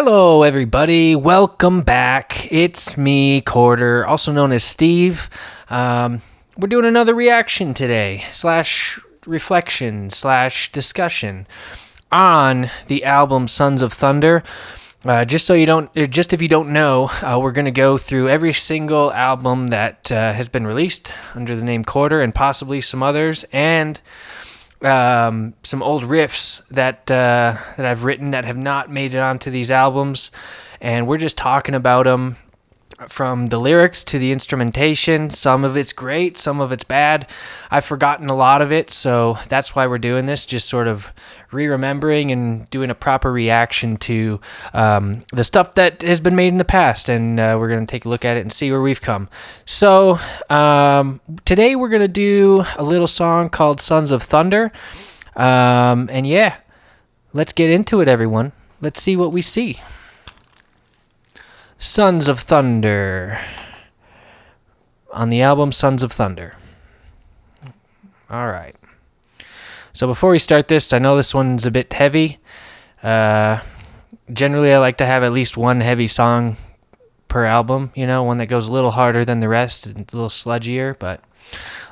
Hello, everybody. Welcome back. It's me, Chorder, also known as Steve. We're doing another reaction today, / reflection / discussion on the album Sons of Thunder. Just if you don't know, we're going to go through every single album that has been released under the name Chorder and possibly some others, and some old riffs that I've written that have not made it onto these albums, and we're just talking about them from the lyrics to the instrumentation. Some of it's great, some of it's bad. I've forgotten a lot of it, so that's why we're doing this, just sort of remembering and doing a proper reaction to the stuff that has been made in the past, and we're going to take a look at it and see where we've come. So today we're going to do a little song called Sons of Thunder, and yeah, let's get into it, everyone. Let's see what we see. Sons of Thunder, on the album Sons of Thunder. All right. So before we start this, I know this one's a bit heavy. Generally, I like to have at least one heavy song per album, one that goes a little harder than the rest and a little sludgier, but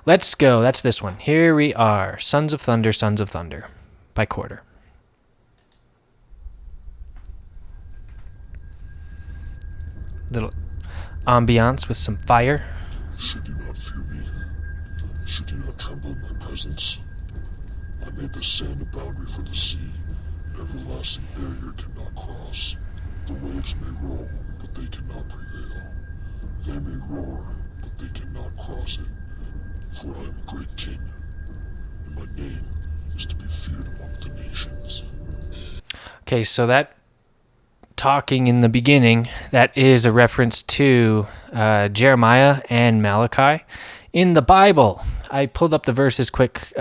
let's go. That's this one. Here we are. Sons of Thunder by Chorder. Little ambiance with some fire. Should you not fear me? Should you not tremble in my presence? I made the sand a boundary for the sea. Everlasting barrier cannot cross. The waves may roll, but they cannot prevail. They may roar, but they cannot cross it. For I am a great king, and my name is to be feared among the nations. Okay, so that talking in the beginning, that is a reference to Jeremiah and Malachi in the Bible. I pulled up the verses quick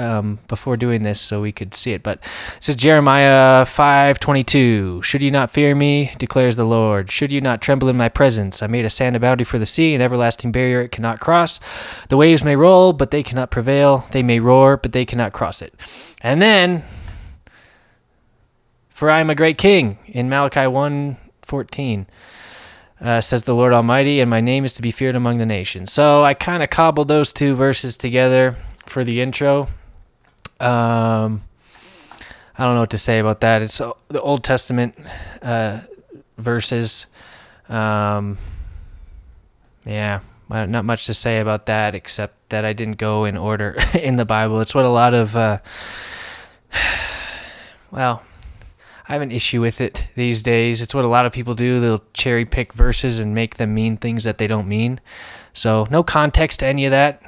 before doing this so we could see it, but it says Jeremiah 5:22. Should you not fear me, declares the Lord? Should you not tremble in my presence? I made a sand a boundary for the sea, an everlasting barrier it cannot cross. The waves may roll, but they cannot prevail. They may roar, but they cannot cross it. And then, for I am a great king, in Malachi 1:14, says the Lord Almighty, and my name is to be feared among the nations. So I kind of cobbled those two verses together for the intro. I don't know what to say about that. It's the Old Testament verses. Yeah, not much to say about that, except that I didn't go in order in the Bible. It's what a lot of, I have an issue with it these days. It's what a lot of people do. They'll cherry pick verses and make them mean things that they don't mean. So no context to any of that.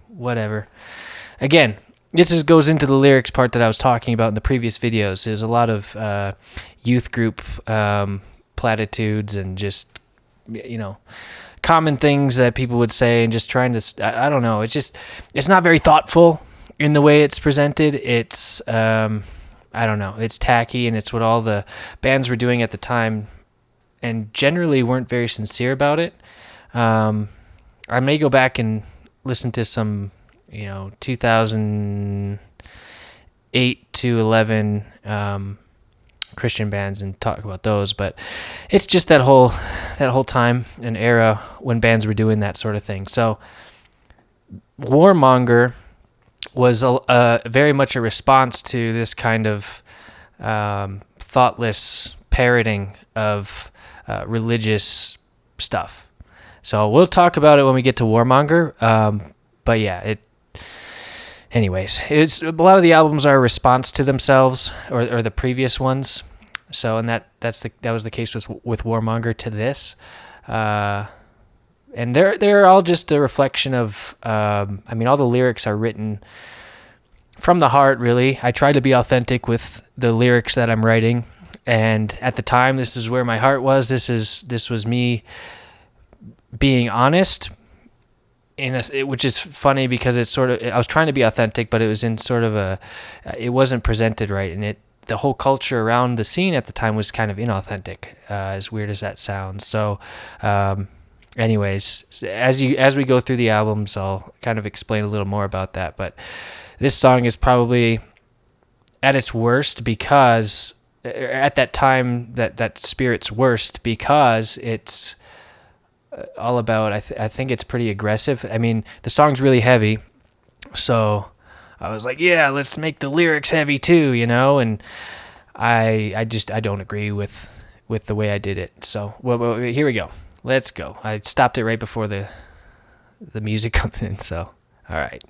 Whatever. Again, this goes into the lyrics part that I was talking about in the previous videos. There's a lot of youth group platitudes and just, common things that people would say, and just trying to, I don't know. It's not very thoughtful in the way it's presented. It's, I don't know. It's tacky, and it's what all the bands were doing at the time, and generally weren't very sincere about it. I may go back and listen to some, 2008 to 11 Christian bands and talk about those, but it's just that whole time and era when bands were doing that sort of thing. So Warmonger was very much a response to this kind of thoughtless parroting of religious stuff. So we'll talk about it when we get to Warmonger. But yeah, anyways, a lot of the albums are a response to themselves or the previous ones. So, and that was the case with Warmonger to this. And they're all just a reflection of, all the lyrics are written from the heart, really. I try to be authentic with the lyrics that I'm writing, and at the time, this is where my heart was. This was me being honest, which is funny because it's sort of, I was trying to be authentic, but it was in sort of it wasn't presented right, and the whole culture around the scene at the time was kind of inauthentic, as weird as that sounds. So, anyways, as we go through the albums, I'll kind of explain a little more about that. But this song is probably at its worst because at that time that spirit's worst, because it's all about, I think it's pretty aggressive. I mean, the song's really heavy, so I was like, yeah, let's make the lyrics heavy too, and I don't agree with the way I did it. So well, here we go. Let's go. I stopped it right before the music comes in, so all right.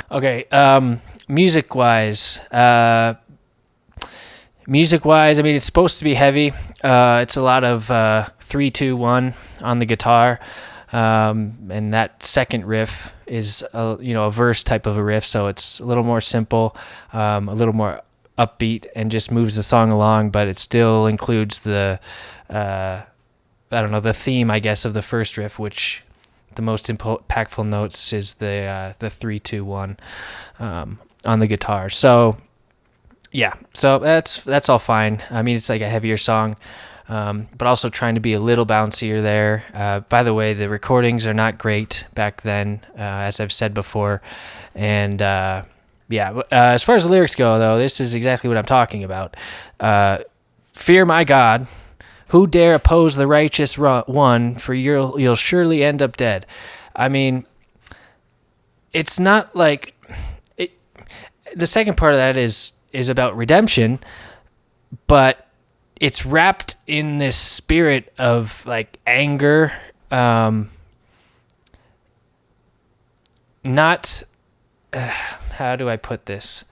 Okay, music-wise, I mean, it's supposed to be heavy. It's a lot of 3-2-1 on the guitar, and that second riff is a verse type of a riff, so it's a little more simple, a little more upbeat, and just moves the song along. But it still includes the the theme, I guess, of the first riff, which the most impactful notes is the 3-2-1 on the guitar. So yeah, so that's all fine. I mean, it's like a heavier song, but also trying to be a little bouncier there. By the way, the recordings are not great back then, as I've said before. And as far as the lyrics go, though, this is exactly what I'm talking about. Fear my God. Who dare oppose the righteous one? For you'll surely end up dead. I mean, it's not like it. The second part of that is about redemption, but it's wrapped in this spirit of like anger. Not how do I put this?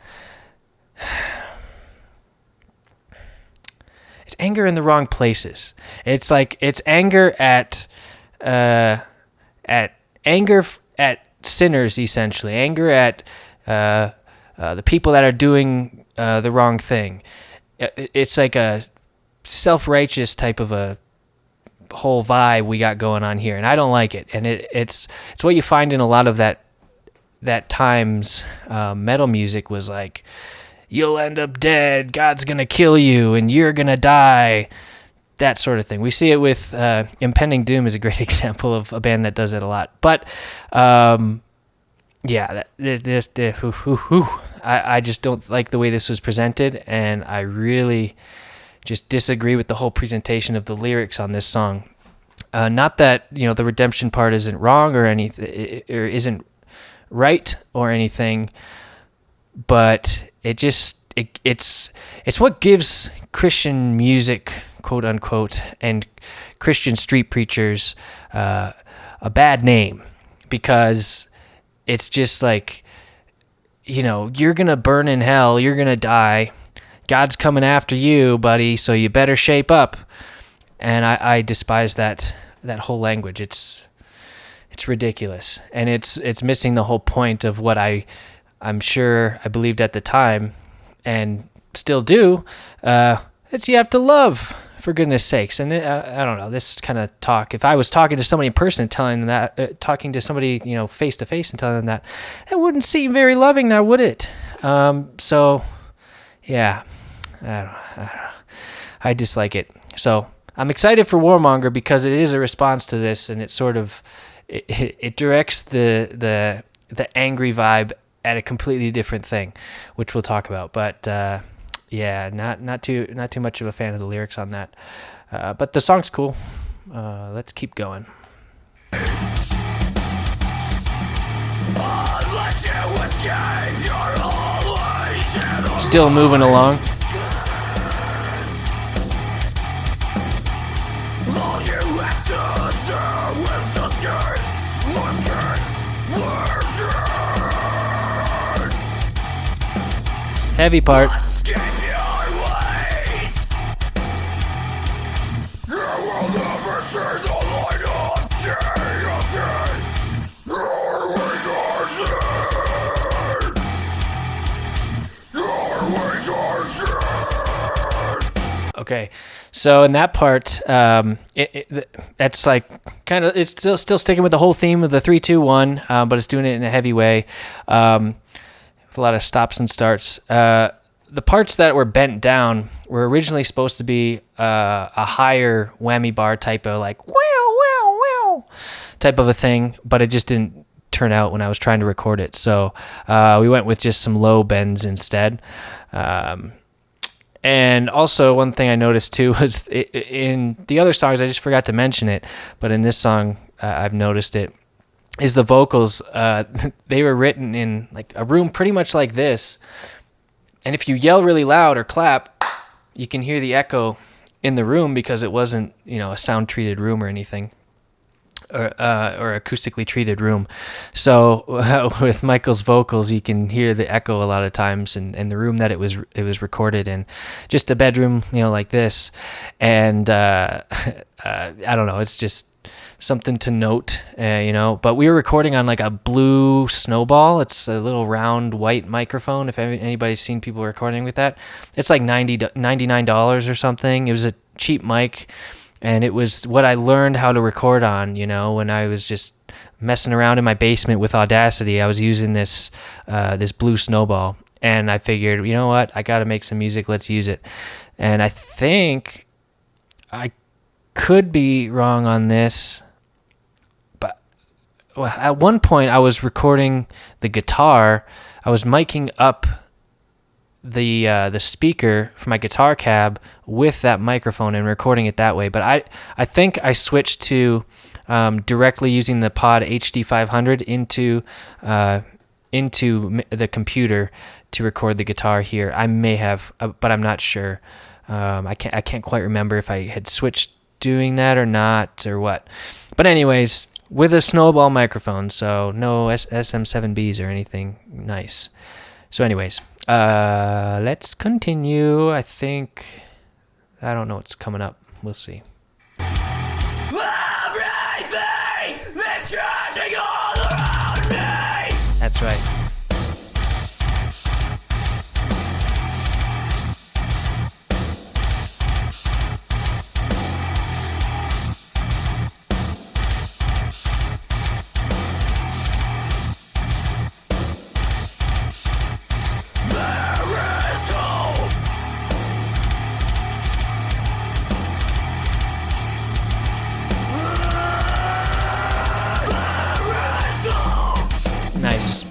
It's anger in the wrong places. It's like it's anger at sinners, essentially. Anger at the people that are doing the wrong thing. It's like a self-righteous type of a whole vibe we got going on here, and I don't like it. And it's what you find in a lot of that time's metal music was like, you'll end up dead, God's going to kill you, and you're going to die, that sort of thing. We see it with Impending Doom is a great example of a band that does it a lot. But, I just don't like the way this was presented, and I really just disagree with the whole presentation of the lyrics on this song. Not that, the redemption part isn't wrong or anything, or isn't right or anything, but it's what gives Christian music, quote unquote, and Christian street preachers a bad name, because it's just like, you're gonna burn in hell, you're gonna die, God's coming after you, buddy, so you better shape up. And I despise that whole language. It's ridiculous, and it's missing the whole point of what I'm sure I believed at the time, and still do. It's you have to love, for goodness sakes. And I don't know, this kind of talk, if I was talking to somebody in person, telling them that, talking to somebody, face to face and telling them that wouldn't seem very loving now, would it? So yeah, I don't know. I dislike it. So I'm excited for Warmonger because it is a response to this, and it sort of, it directs the angry vibe at a completely different thing, which we'll talk about. But not too much of a fan of the lyrics on that. But the song's cool. Let's keep going. Still moving along. Heavy part. Okay, so in that part, that's like kind of, it's still sticking with the whole theme of the 3-2-1, but it's doing it in a heavy way, with a lot of stops and starts. The parts that were bent down were originally supposed to be a higher whammy bar type of like wow wow wow type of a thing, but it just didn't turn out when I was trying to record it. So we went with just some low bends instead. And also, one thing I noticed too was in the other songs, I just forgot to mention it, but in this song, I've noticed it, is the vocals. They were written in like a room pretty much like this. And if you yell really loud or clap, you can hear the echo in the room because it wasn't, a sound-treated room or anything. Or acoustically treated room. So with Michael's vocals, you can hear the echo a lot of times in the room that it was recorded in, just a bedroom, like this. And I don't know, it's just something to note, But we were recording on like a blue Snowball. It's a little round white microphone. If anybody's seen people recording with that, it's like $99 or something. It was a cheap mic. And it was what I learned how to record on, when I was just messing around in my basement with Audacity. I was using this blue Snowball, and I figured, you know what, I got to make some music. Let's use it. And I think I could be wrong on this, but at one point I was recording the guitar. I was miking up the speaker for my guitar cab with that microphone and recording it that way. But I think I switched to directly using the Pod HD500 into the computer to record the guitar here. I may have, but I'm not sure. I can't quite remember if I had switched doing that or not or what. But anyways, with a Snowball microphone, so no SM7Bs or anything nice. So anyways, let's continue. I don't know what's coming up. We'll see. Everything is trashing all around me. That's right. Nice.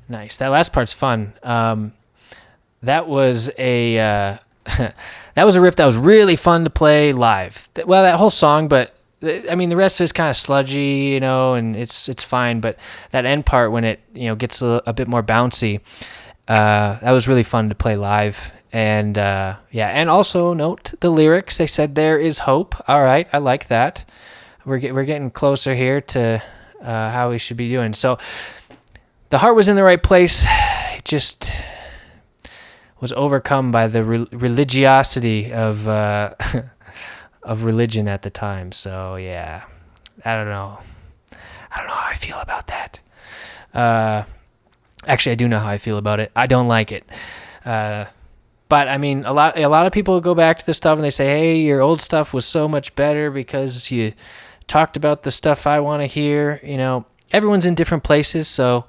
Nice. That last part's fun. That was a that was a riff that was really fun to play live. Well, that whole song, but I mean the rest is kind of sludgy, and it's fine. But that end part when it gets a bit more bouncy, that was really fun to play live. And and also note the lyrics. They said there is hope. All right, I like that. We're getting closer here to how we should be doing. So the heart was in the right place. It just was overcome by the religiosity of of religion at the time. So yeah, I don't know how I feel about that. Actually, I do know how I feel about it. I don't like it. But I mean, a lot of people go back to this stuff and they say, "Hey, your old stuff was so much better because you talked about the stuff I want to hear." Everyone's in different places, so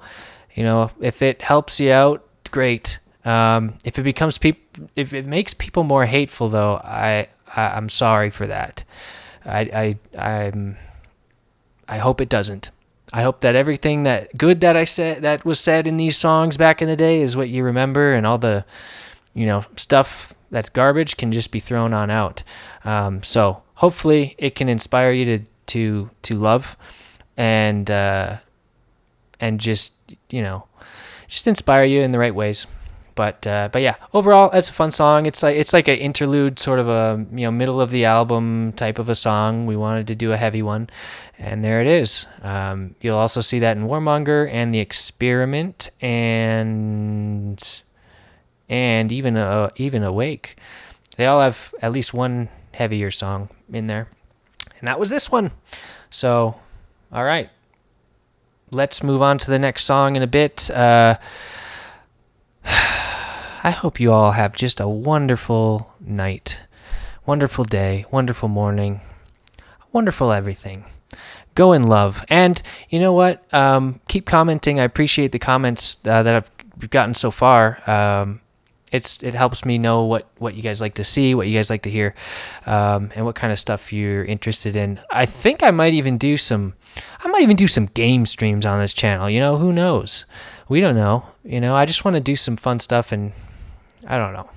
if it helps you out, great. If it makes people more hateful, though, I'm sorry for that. I hope it doesn't. I hope that everything that was said in these songs back in the day is what you remember, and all the stuff that's garbage can just be thrown on out. So hopefully it can inspire you to love and just inspire you in the right ways. But yeah, overall, it's a fun song. It's like an interlude, sort of a middle of the album type of a song. We wanted to do a heavy one, and there it is. You'll also see that in Warmonger and The Experiment, and even Awake. They all have at least one heavier song in there, and that was this one. So, all right, let's move on to the next song in a bit. I hope you all have just a wonderful night, wonderful day, wonderful morning, wonderful everything. Go in love. And you know what? Keep commenting. I appreciate the comments that I've gotten so far. It helps me know what you guys like to see, what you guys like to hear, and what kind of stuff you're interested in. I think I might even do some game streams on this channel. Who knows? We don't know. I just want to do some fun stuff and I don't know,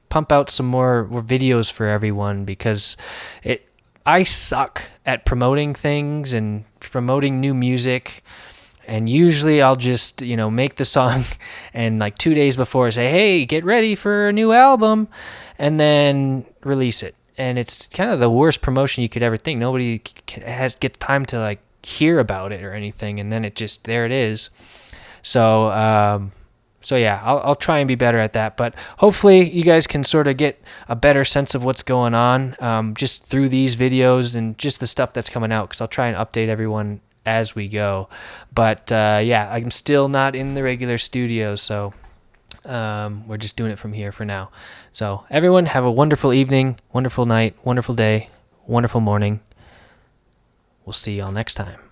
pump out some more videos for everyone, because I suck at promoting things and promoting new music. And usually I'll just, make the song and like 2 days before say, hey, get ready for a new album, and then release it. And it's kind of the worst promotion you could ever think. Nobody gets time to like hear about it or anything. And then there it is. So yeah, I'll try and be better at that. But hopefully you guys can sort of get a better sense of what's going on just through these videos and just the stuff that's coming out, because I'll try and update everyone as we go. But yeah, I'm still not in the regular studio, so we're just doing it from here for now. So everyone, have a wonderful evening, wonderful night, wonderful day, wonderful morning. We'll see y'all next time.